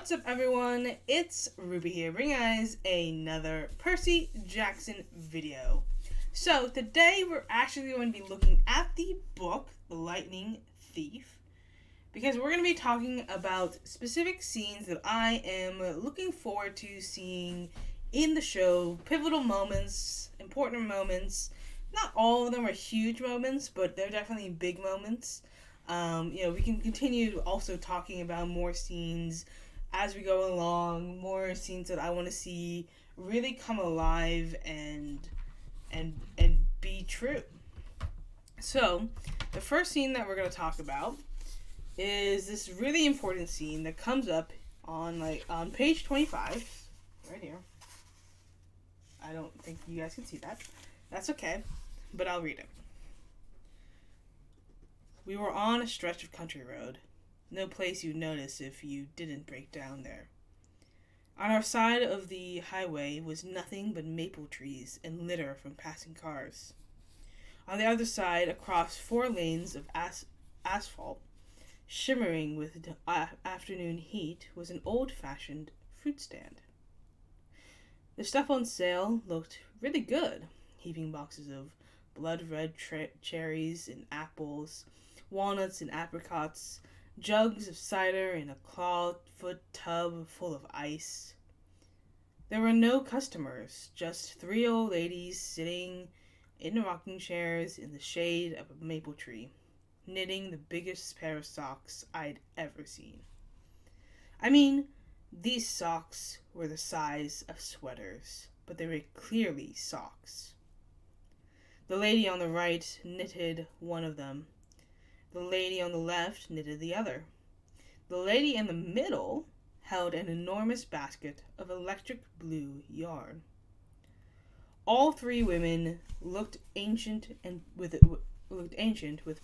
What's up, everyone? It's Ruby here, bringing guys another Percy Jackson video. So today we're actually going to be looking at the book, The Lightning Thief, because we're going to be talking about specific scenes that I am looking forward to seeing in the show, pivotal moments, important moments. Not all of them are huge moments, but they're definitely big moments. We can continue also talking about more scenes as we go along, more scenes that I want to see really come alive and be true. So, the first scene that we're going to talk about is this really important scene that comes up on page 25, right here. I don't think you guys can see that. That's okay, but I'll read it. We were on a stretch of country road. No place you'd notice if you didn't break down there. On our side of the highway was nothing but maple trees and litter from passing cars. On the other side, across 4 lanes of asphalt, shimmering with afternoon heat, was an old-fashioned fruit stand. The stuff on sale looked really good. Heaping boxes of blood-red cherries and apples, walnuts and apricots, jugs of cider in a clawfoot tub full of ice. There were no customers, just 3 old ladies sitting in rocking chairs in the shade of a maple tree, knitting the biggest pair of socks I'd ever seen. I mean, these socks were the size of sweaters, but they were clearly socks. The lady on the right knitted one of them. The lady on the left knitted the other. The lady in the middle held an enormous basket of electric blue yarn. All 3 women looked ancient with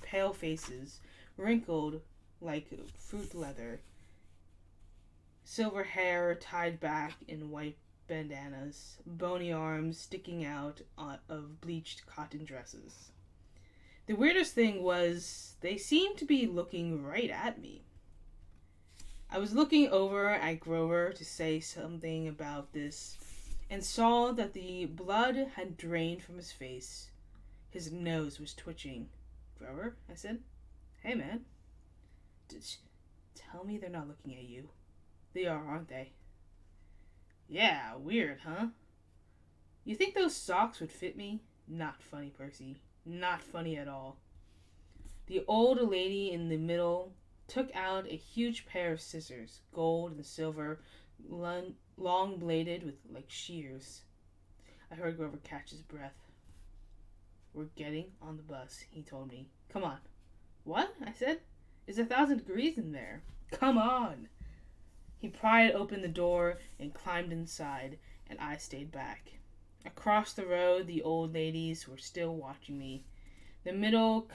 pale faces, wrinkled like fruit leather, silver hair tied back in white bandanas, bony arms sticking out of bleached cotton dresses. The weirdest thing was, they seemed to be looking right at me. I was looking over at Grover to say something about this, and saw that the blood had drained from his face. His nose was twitching. "Grover," I said. "Hey, man." "Tell me they're not looking at you." "They are, aren't they?" "Yeah, weird, huh? You think those socks would fit me?" "Not funny, Percy. Not funny at all." The old lady in the middle took out a huge pair of scissors, gold and silver, long-bladed with like shears. I heard Grover catch his breath. "We're getting on the bus," he told me. "Come on." "What?" I said. "It's 1,000 degrees in there." "Come on." He pried open the door and climbed inside, and I stayed back. Across the road, the old ladies were still watching me. The middle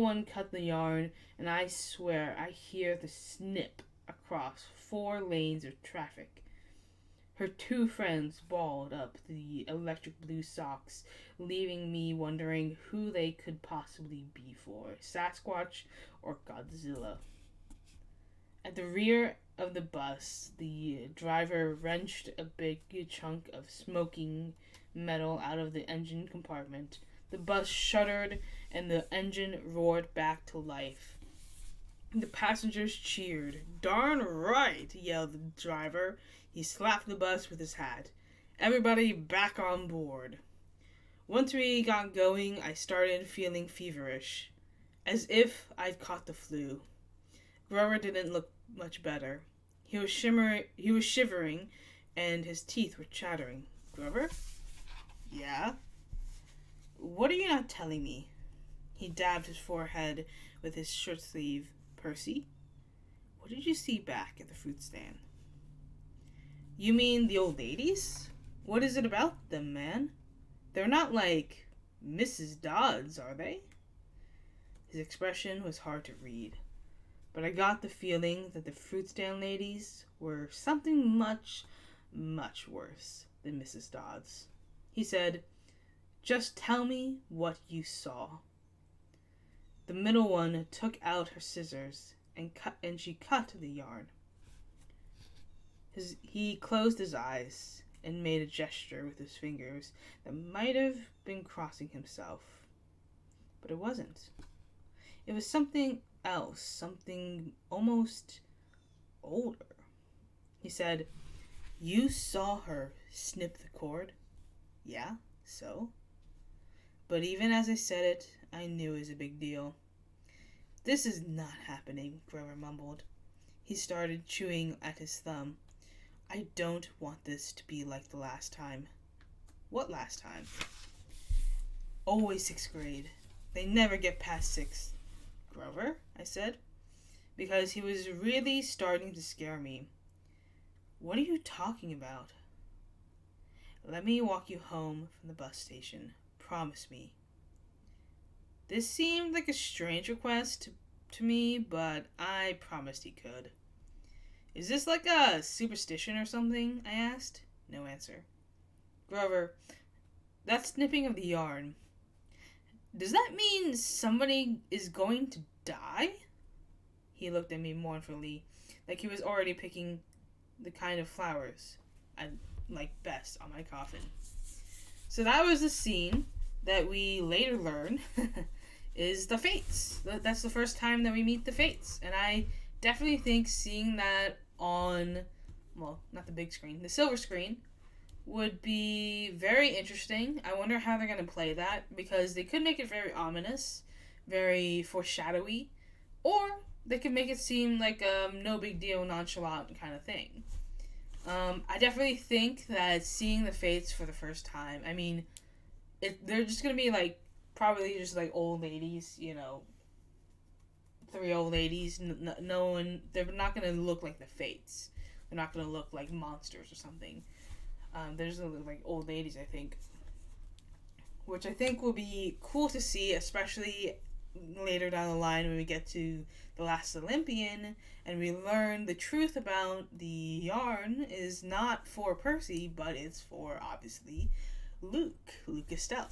one cut the yarn, and I swear I hear the snip across 4 lanes of traffic. Her 2 friends balled up the electric blue socks, leaving me wondering who they could possibly be for, Sasquatch or Godzilla. At the rear of the bus, the driver wrenched a big chunk of smoking metal out of the engine compartment. The bus shuddered, and the engine roared back to life. The passengers cheered. "Darn right," yelled the driver. He slapped the bus with his hat. "Everybody back on board." Once we got going, I started feeling feverish, as if I'd caught the flu. Grover didn't look much better. He was shivering, and his teeth were chattering. "Grover?" "Yeah?" "What are you not telling me?" He dabbed his forehead with his shirt sleeve. "Percy, what did you see back at the fruit stand?" "You mean the old ladies? What is it about them, man? They're not like Mrs. Dodds, are they?" His expression was hard to read, but I got the feeling that the fruit stand ladies were something much, much worse than Mrs. Dodds. He said, "Just tell me what you saw." The middle one took out her scissors and she cut the yarn. He closed his eyes and made a gesture with his fingers that might have been crossing himself. But it wasn't. It was something else, something almost older. He said, "You saw her snip the cord?" "Yeah, so?" But even as I said it, I knew it was a big deal. "This is not happening," Grover mumbled. He started chewing at his thumb. "I don't want this to be like the last time." "What last time?" "Always 6th grade. They never get past 6th. "Grover?" I said, because he was really starting to scare me. "What are you talking about?" "Let me walk you home from the bus station. Promise me." This seemed like a strange request to me, but I promised he could. "Is this like a superstition or something?" I asked. No answer. "Grover, that snipping of the yarn, does that mean somebody is going to die?" He looked at me mournfully, like he was already picking the kind of flowers I'd like best on my coffin. So that was the scene that we later learn is the Fates. That's the first time that we meet the Fates. And I definitely think seeing that on, well, not the big screen, the silver screen, would be very interesting. I wonder how they're going to play that, because they could make it very ominous, very foreshadowy, or they could make it seem like a no big deal, nonchalant kind of thing. I definitely think that seeing the Fates for the first time, I mean, they're just going to be like, probably just like old ladies, 3 old ladies. No one, they're not going to look like the Fates. They're not going to look like monsters or something. They're just going to look like old ladies, I think. Which I think will be cool to see, especially later down the line when we get to The Last Olympian and we learn the truth about the yarn is not for Percy, but it's for, obviously, Luke Castellan.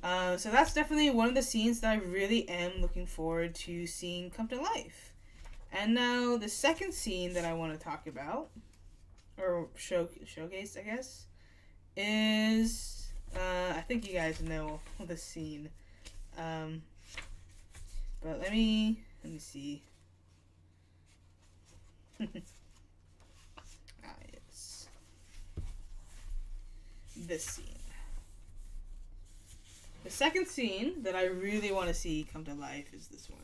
So that's definitely one of the scenes that I really am looking forward to seeing come to life. And now the second scene that I want to talk about, or showcase, I guess, is, I think you guys know the scene. But let me see. Yes. This scene. The second scene that I really want to see come to life is this one.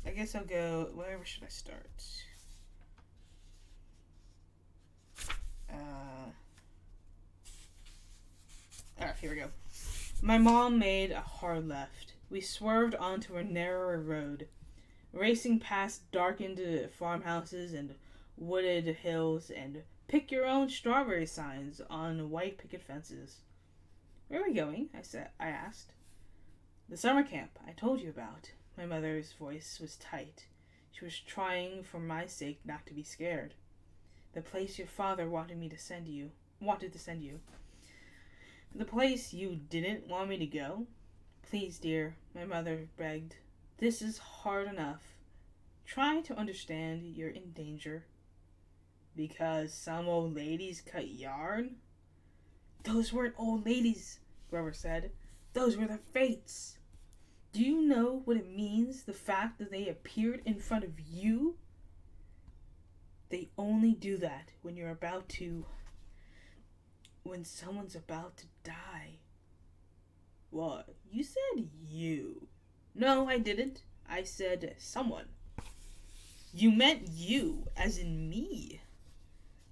I guess I'll go, wherever should I start? Alright, here we go. My mom made a hard left. We swerved onto a narrower road, racing past darkened farmhouses and wooded hills and pick your own strawberry signs on white picket fences. "Where are we going?" I asked. "The summer camp I told you about." My mother's voice was tight. She was trying for my sake not to be scared. "The place your father wanted to send you. "The place you didn't want me to go?" "Please, dear," my mother begged. "This is hard enough. Try to understand you're in danger." "Because some old ladies cut yarn?" "Those weren't old ladies," Grover said. "Those were the Fates. Do you know what it means, the fact that they appeared in front of you? They only do that when someone's about to die." "What? You said you." "No, I didn't. I said someone." "You meant you, as in me."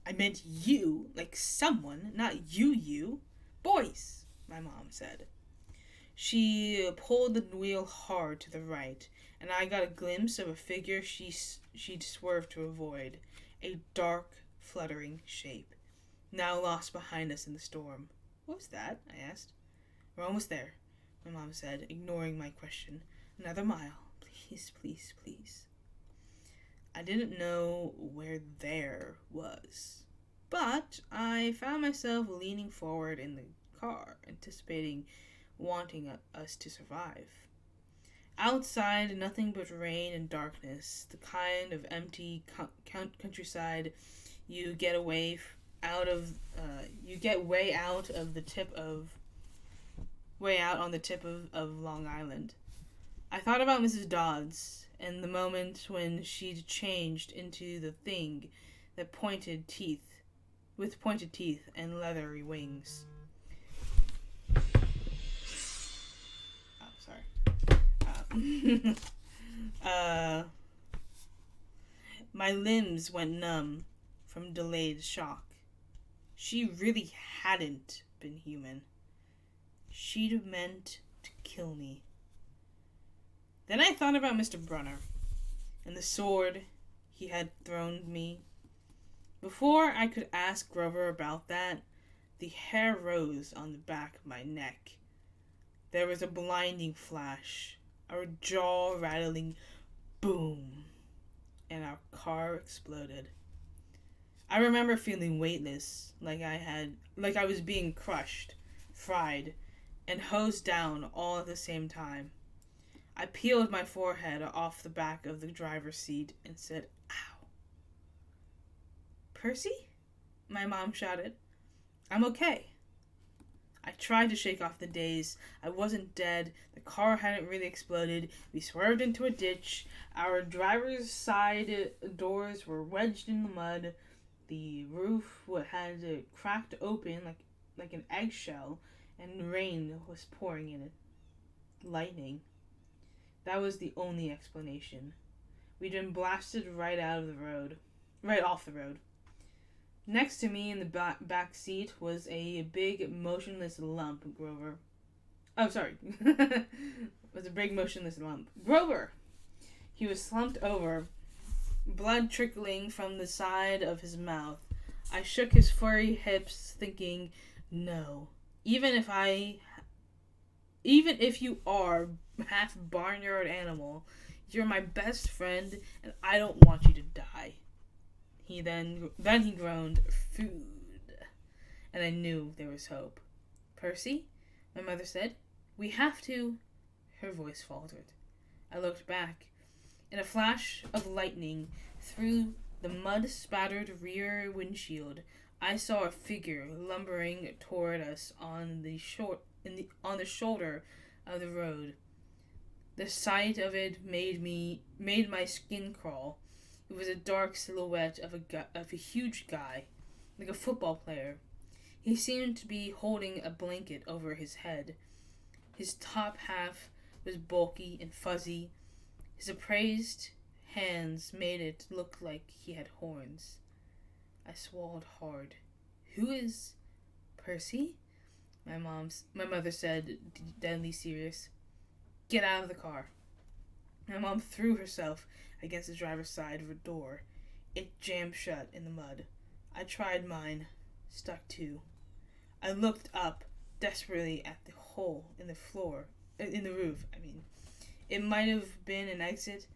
"I meant you, like someone, not you. Boys," my mom said. She pulled the wheel hard to the right, and I got a glimpse of a figure she'd swerved to avoid, a dark, fluttering shape, now lost behind us in the storm. "What was that?" I asked. "We're almost there," my mom said, ignoring my question. "Another mile. Please, please, please." I didn't know where there was, but I found myself leaning forward in the car, anticipating wanting us to survive. Outside, nothing but rain and darkness, the kind of empty countryside you get away out of. You get way out of the tip of way out on the tip of Long Island. I thought about Mrs. Dodds and the moment when she'd changed into the thing that with pointed teeth and leathery wings. Oh, sorry. My limbs went numb from delayed shock. She really hadn't been human. She'd meant to kill me. Then I thought about Mr. Brunner and the sword he had thrown me. Before I could ask Grover about that, the hair rose on the back of my neck. There was a blinding flash, a jaw-rattling boom, and our car exploded. I remember feeling weightless, like I was being crushed, fried, and hosed down all at the same time. I peeled my forehead off the back of the driver's seat and said, "Ow." "Percy?" my mom shouted. "I'm okay." I tried to shake off the daze. I wasn't dead. The car hadn't really exploded. We swerved into a ditch. Our driver's side doors were wedged in the mud. The roof had cracked open like an eggshell, and rain was pouring in it. Lightning. That was the only explanation. We'd been blasted right off the road. Next to me in the back seat was a big motionless lump, Grover. Oh, sorry. It was a big motionless lump. Grover! He was slumped over, blood trickling from the side of his mouth. I shook his furry hips, thinking, no. Even if you are half barnyard animal, you're my best friend, and I don't want you to die. Then he groaned, "Food." And I knew there was hope. "Percy," my mother said, "we have to..." Her voice faltered. I looked back. In a flash of lightning, through the mud-spattered rear windshield, I saw a figure lumbering toward us on the shoulder of the road. The sight of it made my skin crawl. It was a dark silhouette of a huge guy, like a football player. He seemed to be holding a blanket over his head. His top half was bulky and fuzzy. His upraised hands made it look like he had horns. I swallowed hard. "Who is Percy?" My mother said, deadly serious. "Get out of the car." My mom threw herself against the driver's side of a door. It jammed shut in the mud. I tried mine. Stuck too. I looked up desperately at the hole in the roof. It might have been an exit,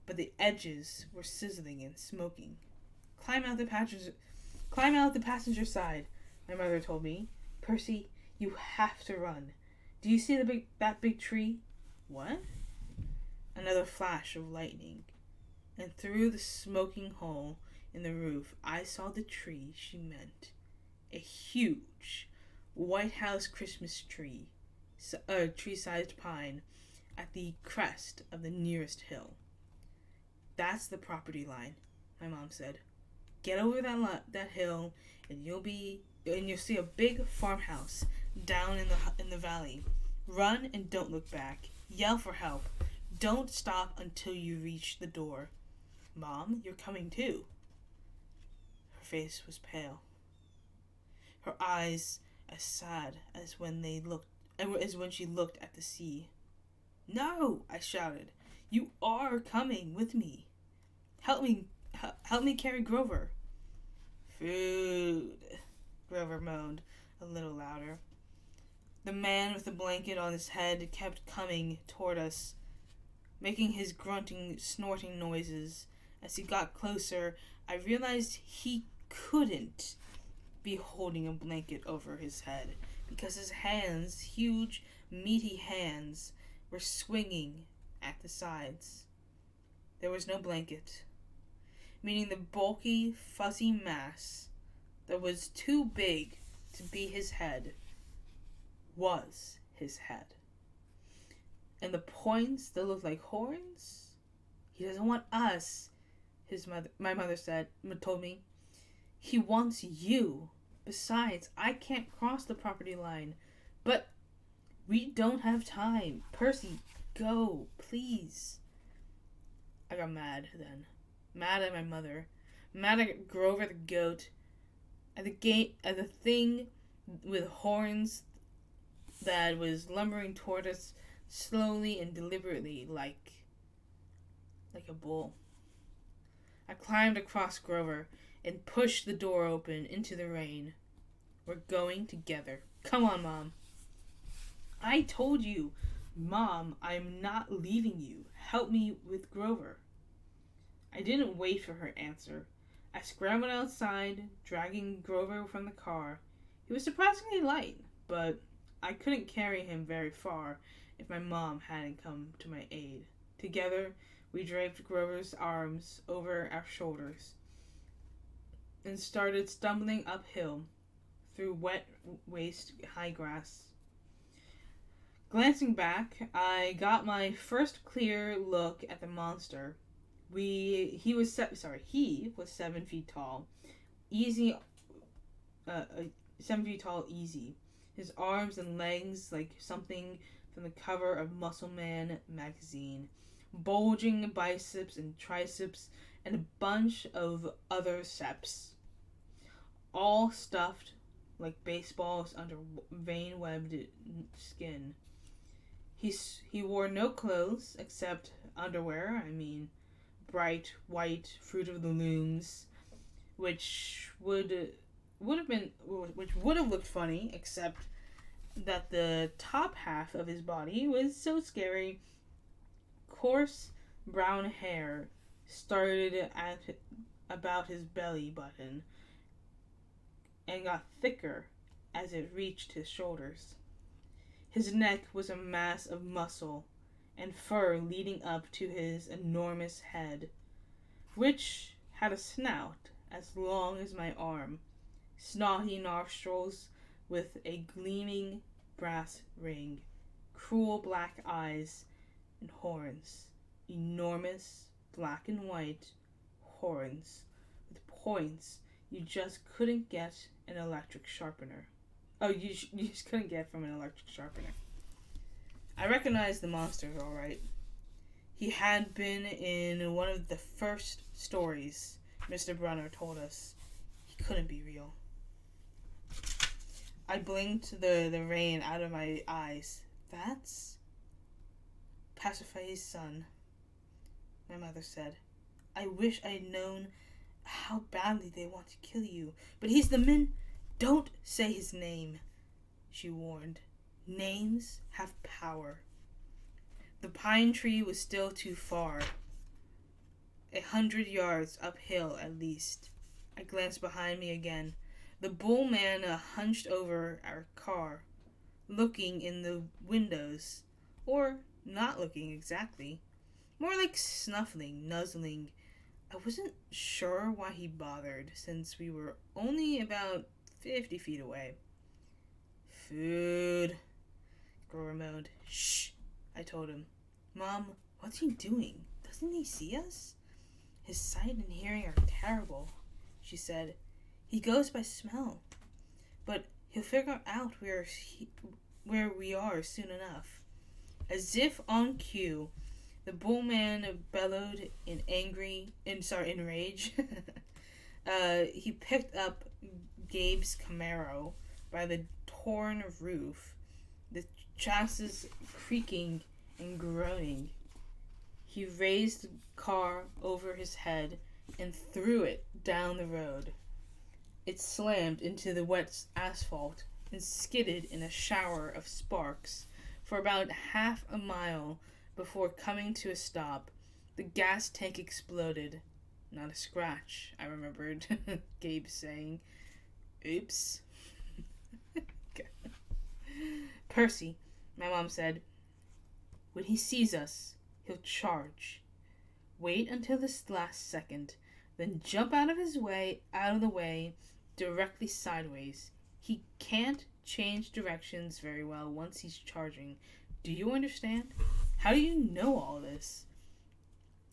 but the edges were sizzling and smoking. Climb out the passenger side," my mother told me. "Percy, you have to run. Do you see that big tree?" "What?" Another flash of lightning, and through the smoking hole in the roof, I saw the tree she meant. A huge White House Christmas tree, a tree-sized pine, at the crest of the nearest hill. "That's the property line," my mom said. "Get over that hill, and you'll see a big farmhouse down in the valley. Run and don't look back. Yell for help. Don't stop until you reach the door. Mom, you're coming too." Her face was pale. Her eyes as sad as when she looked at the sea. "No!" I shouted. "You are coming with me. Help me carry Grover." "Food," Grover moaned a little louder. The man with the blanket on his head kept coming toward us, making his grunting, snorting noises. As he got closer, I realized he couldn't be holding a blanket over his head, because his hands, huge, meaty hands, were swinging at the sides. There was no blanket, meaning the bulky, fuzzy mass that was too big to be his head was his head. And the points that looked like horns, he doesn't want us, my mother told me. He wants you. Besides, I can't cross the property line. But we don't have time. Percy, go, please. I got mad then. Mad at my mother. Mad at Grover the goat. At the thing with horns that was lumbering toward us slowly and deliberately like a bull. I climbed across Grover and pushed the door open into the rain. We're going together. Come on, Mom. I told you, Mom, I'm not leaving you. Help me with Grover. I didn't wait for her answer. I scrambled outside, dragging Grover from the car. He was surprisingly light, but I couldn't carry him very far if my mom hadn't come to my aid. Together, we draped Grover's arms over our shoulders and started stumbling uphill through wet, waist-high grass. Glancing back, I got my first clear look at the monster. He was 7 feet tall. 7 feet tall, easy. His arms and legs like something from the cover of Muscle Man magazine. Bulging biceps and triceps and a bunch of other seps. All stuffed like baseballs under vein-webbed skin. He wore no clothes except underwear. Bright white Fruit of the Looms, which would have looked funny, except that the top half of his body was so scary. Coarse brown hair started at about his belly button and got thicker as it reached his shoulders. His neck was a mass of muscle and fur leading up to his enormous head, which had a snout as long as my arm, snotty nostrils with a gleaming brass ring, cruel black eyes, and horns. Enormous black and white horns with points you just couldn't get an electric sharpener. You just couldn't get from an electric sharpener. I recognized the monster, all right. He had been in one of the first stories Mr. Brunner told us. He couldn't be real. I blinked the rain out of my eyes. That's Pasiphae's son, my mother said. I wish I'd known how badly they want to kill you. But he's the Don't say his name, she warned. Names have power. The pine tree was still too far. 100 yards uphill at least. I glanced behind me again. The bull man hunched over our car, looking in the windows. Or not looking exactly. More like snuffling, nuzzling. I wasn't sure why he bothered, since we were only about 50 feet away. Food, Grover moaned. Shh, I told him. Mom, what's he doing? Doesn't he see us? His sight and hearing are terrible, she said. He goes by smell. But he'll figure out where we are soon enough. As if on cue, the bullman bellowed in rage. He picked up Gabe's Camaro by the torn roof, the chassis creaking and groaning. He raised the car over his head and threw it down the road. It slammed into the wet asphalt and skidded in a shower of sparks for about half a mile before coming to a stop. The gas tank exploded. Not a scratch, I remembered Gabe saying. Oops. Percy, my mom said, when he sees us, He'll charge. Wait until this last second, then jump out of the way, directly sideways. He can't change directions very well once he's charging. Do you understand? How do you know all this?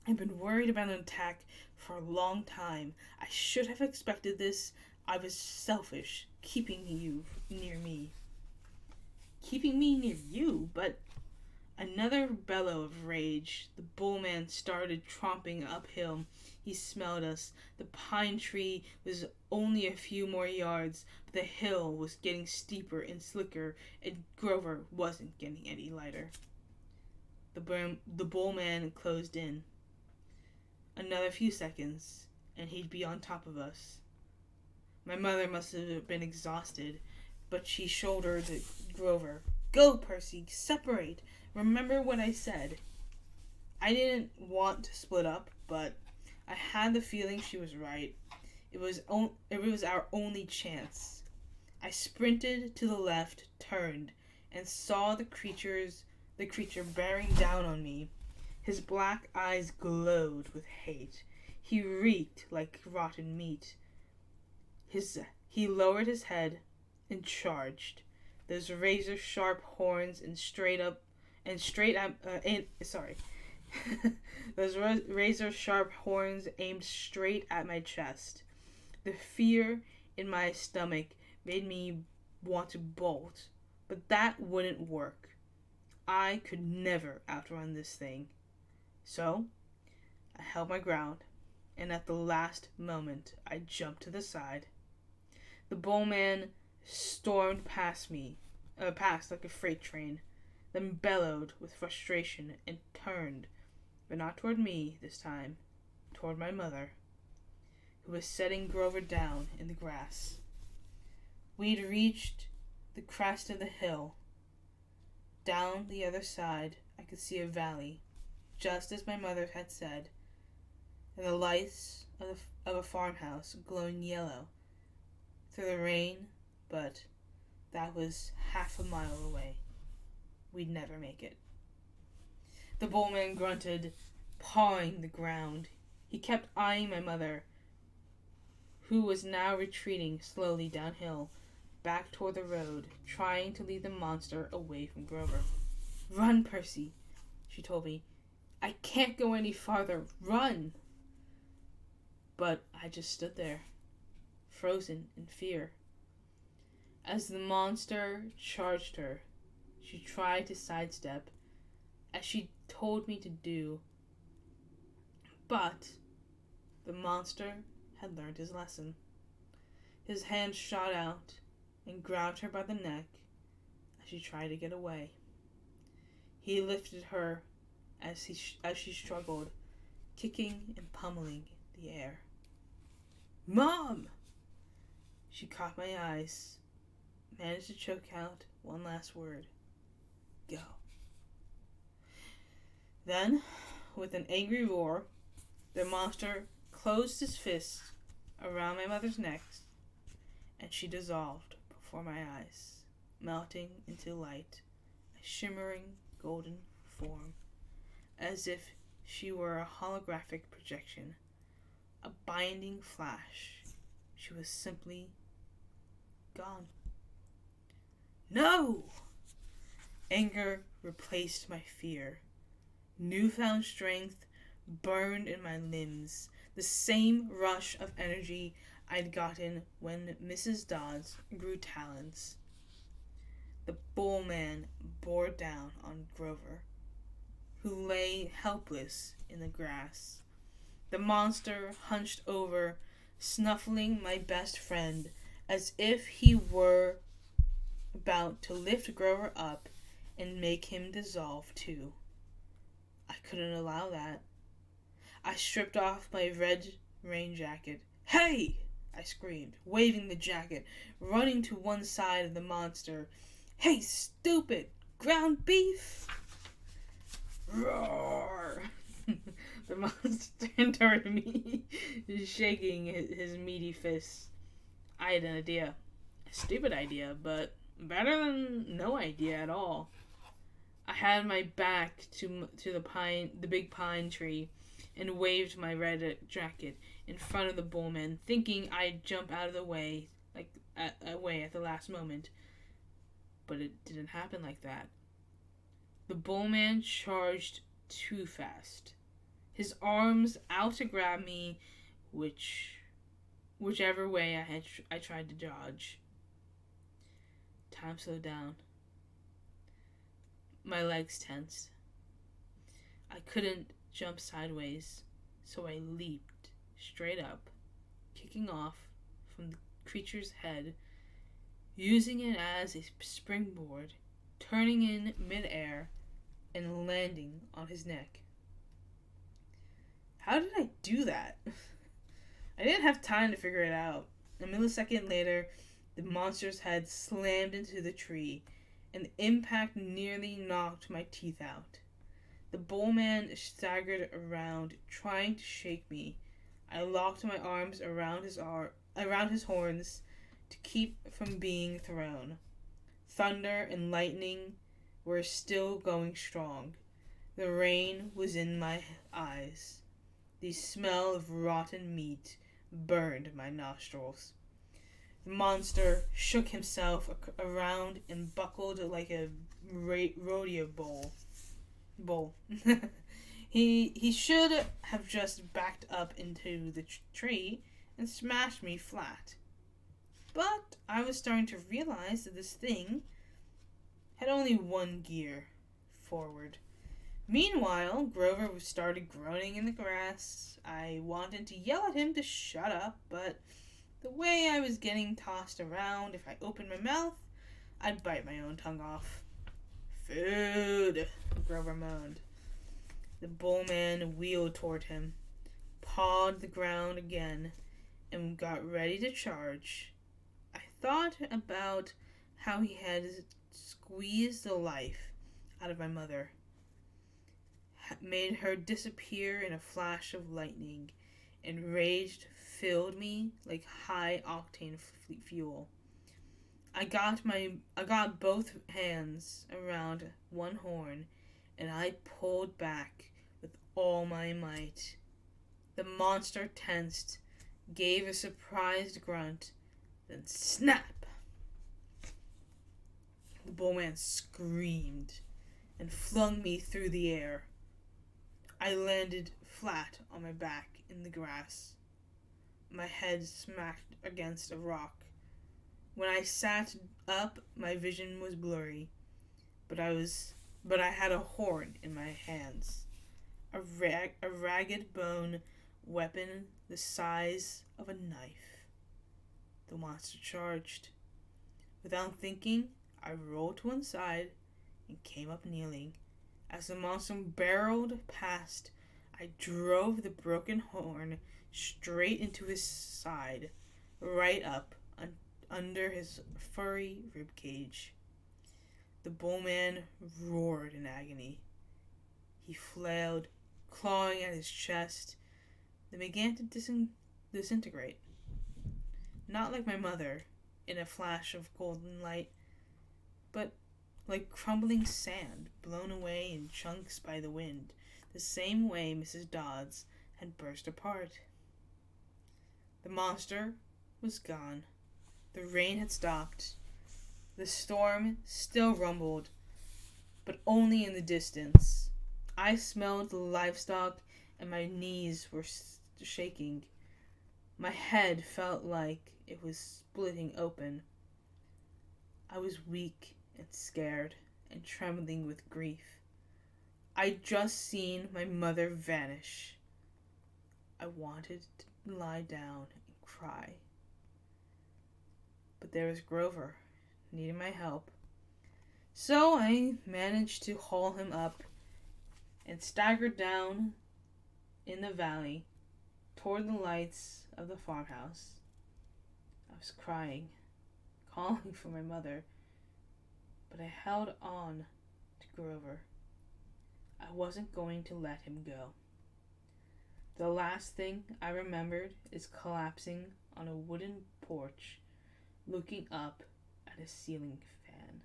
I've been worried about an attack for a long time. I should have expected this. I was selfish, keeping you near me. Keeping me near you? But another bellow of rage. The bullman started tromping uphill. He smelled us. The pine tree was only a few more yards, but the hill was getting steeper and slicker, and Grover wasn't getting any lighter. The bullman closed in. Another few seconds, and he'd be on top of us. My mother must have been exhausted, but she shouldered Grover. Go, Percy, separate. Remember what I said. I didn't want to split up, but I had the feeling she was right. It was our only chance. I sprinted to the left, turned, and saw the creature bearing down on me. His black eyes glowed with hate. He reeked like rotten meat. He lowered his head and charged. Those razor-sharp horns Those razor-sharp horns aimed straight at my chest. The fear in my stomach made me want to bolt, but that wouldn't work. I could never outrun this thing. So, I held my ground, and at the last moment, I jumped to the side. The bullman stormed past like a freight train, then bellowed with frustration and turned, but not toward me this time, toward my mother, who was setting Grover down in the grass. We'd reached the crest of the hill. Down the other side, I could see a valley, just as my mother had said, and the lights of a farmhouse glowing yellow through the rain, but that was half a mile away. We'd never make it. The bullman grunted, pawing the ground. He kept eyeing my mother, who was now retreating slowly downhill, back toward the road, trying to lead the monster away from Grover. Run, Percy, she told me. I can't go any farther. Run! But I just stood there, frozen in fear. As the monster charged her, she tried to sidestep, as she told me to do. But the monster had learned his lesson. His hand shot out and grabbed her by the neck as she tried to get away. He lifted her as she struggled, kicking and pummeling the air. Mom! She caught my eyes, managed to choke out one last word. Go. Then, with an angry roar, the monster closed his fist around my mother's neck, and she dissolved before my eyes, melting into light, a shimmering golden form, as if she were a holographic projection, a binding flash. She was simply gone. No! Anger replaced my fear. Newfound strength burned in my limbs, the same rush of energy I'd gotten when Mrs. Dodds grew talons. The bullman bore down on Grover, who lay helpless in the grass. The monster hunched over, snuffling my best friend as if he were about to lift Grover up and make him dissolve too. I couldn't allow that. I stripped off my red rain jacket. Hey! I screamed, waving the jacket, running to one side of the monster. Hey, stupid! Ground beef! Roar! The monster turned toward me, shaking his meaty fists. I had an idea. A stupid idea, but better than no idea at all. I had my back to the big pine tree, and waved my red jacket in front of the bullman, thinking I'd jump out of the way, away at the last moment. But it didn't happen like that. The bullman charged too fast, his arms out to grab me, whichever way I tried to dodge. Time slowed down. My legs tensed. I couldn't jump sideways, so I leaped straight up, kicking off from the creature's head, using it as a springboard, turning in midair, and landing on his neck. How did I do that? I didn't have time to figure it out. A millisecond later, the monster's head slammed into the tree, and the impact nearly knocked my teeth out. The bullman staggered around, trying to shake me. I locked my arms around his horns to keep from being thrown. Thunder and lightning were still going strong. The rain was in my eyes. The smell of rotten meat burned my nostrils. The monster shook himself around and buckled like a rodeo bull. He should have just backed up into the tree and smashed me flat. But I was starting to realize that this thing had only one gear, forward. Meanwhile, Grover started groaning in the grass. I wanted to yell at him to shut up, but the way I was getting tossed around, if I opened my mouth, I'd bite my own tongue off. Food, Grover moaned. The bullman wheeled toward him, pawed the ground again, and got ready to charge. I thought about how he had squeezed the life out of my mother, made her disappear in a flash of lightning, and rage filled me like high-octane fuel. I got both hands around one horn, and I pulled back with all my might. The monster tensed, gave a surprised grunt, then snap! The bullman screamed and flung me through the air. I landed flat on my back in the grass. My head smacked against a rock. When I sat up, my vision was blurry, but I had a horn in my hands, a ragged bone weapon the size of a knife. The monster charged. Without thinking, I rolled to one side and came up kneeling. As the monster barreled past, I drove the broken horn straight into his side, right up under his furry ribcage. The bullman roared in agony. He flailed, clawing at his chest, then began to disintegrate. Not like my mother, in a flash of golden light, but like crumbling sand blown away in chunks by the wind, the same way Mrs. Dodds had burst apart. The monster was gone. The rain had stopped. The storm still rumbled, but only in the distance. I smelled the livestock and my knees were shaking. My head felt like it was splitting open. I was weak and scared and trembling with grief. I'd just seen my mother vanish. I wanted to lie down and cry. But there was Grover, needing my help. So I managed to haul him up and staggered down in the valley toward the lights of the farmhouse. I was crying, calling for my mother, but I held on to Grover. I wasn't going to let him go. The last thing I remembered is collapsing on a wooden porch, looking up at a ceiling fan,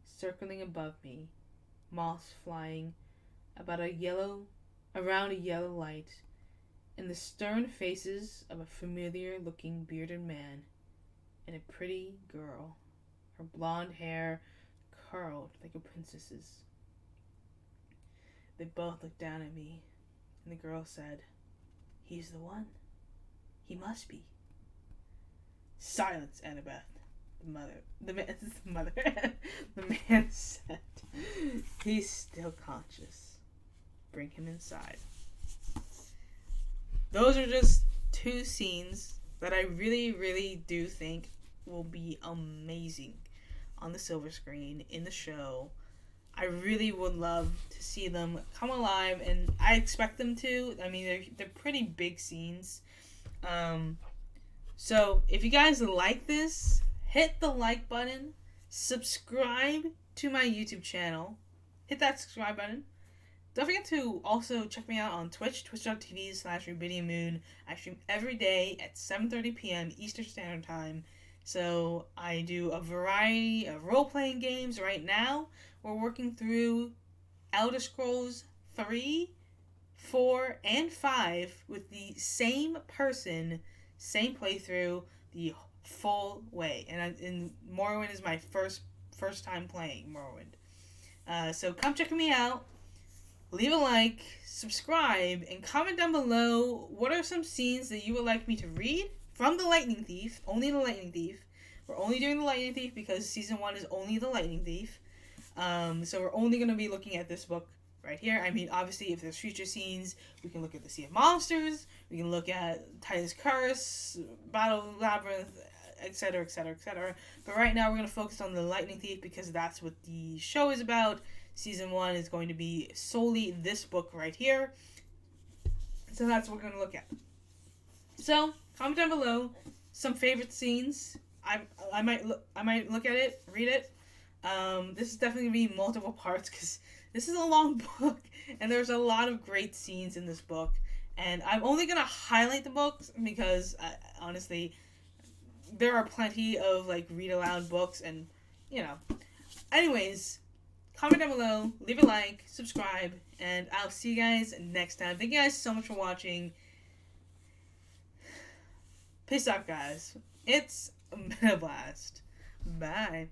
circling above me, moths flying around a yellow light, and the stern faces of a familiar-looking bearded man and a pretty girl, her blonde hair curled like a princess's. They both looked down at me, and the girl said, "He's the one. He must be." "Silence, Annabeth," the man said. "He's still conscious. Bring him inside." Those are just two scenes that I really, really do think will be amazing on the silver screen in the show. I really would love to see them come alive, and I expect them to. I mean, they're pretty big scenes. So if you guys like this, hit the like button, subscribe to my YouTube channel, hit that subscribe button. Don't forget to also check me out on Twitch, twitch.tv/RubidiumMoon. I stream every day at 7:30 p.m. Eastern Standard Time. So I do a variety of role-playing games right now. We're working through Elder Scrolls 3, 4, and 5 with the same person, same playthrough, the full way. And Morrowind is my first time playing Morrowind. So come check me out. Leave a like, subscribe, and comment down below what are some scenes that you would like me to read from The Lightning Thief. Only The Lightning Thief. We're only doing The Lightning Thief because Season 1 is only The Lightning Thief. So we're only going to be looking at this book right here. I mean, obviously, if there's future scenes, we can look at the Sea of Monsters, we can look at Titan's Curse, Battle Labyrinth, etc., etc., etc. But right now, we're going to focus on The Lightning Thief because that's what the show is about. Season 1 is going to be solely this book right here. So that's what we're going to look at. So, comment down below some favorite scenes. I might look at it, read it. This is definitely going to be multiple parts because this is a long book and there's a lot of great scenes in this book. And I'm only going to highlight the books because, honestly, there are plenty of, like, read-aloud books and, you know. Anyways, comment down below, leave a like, subscribe, and I'll see you guys next time. Thank you guys so much for watching. Peace out, guys. It's been a blast. Bye.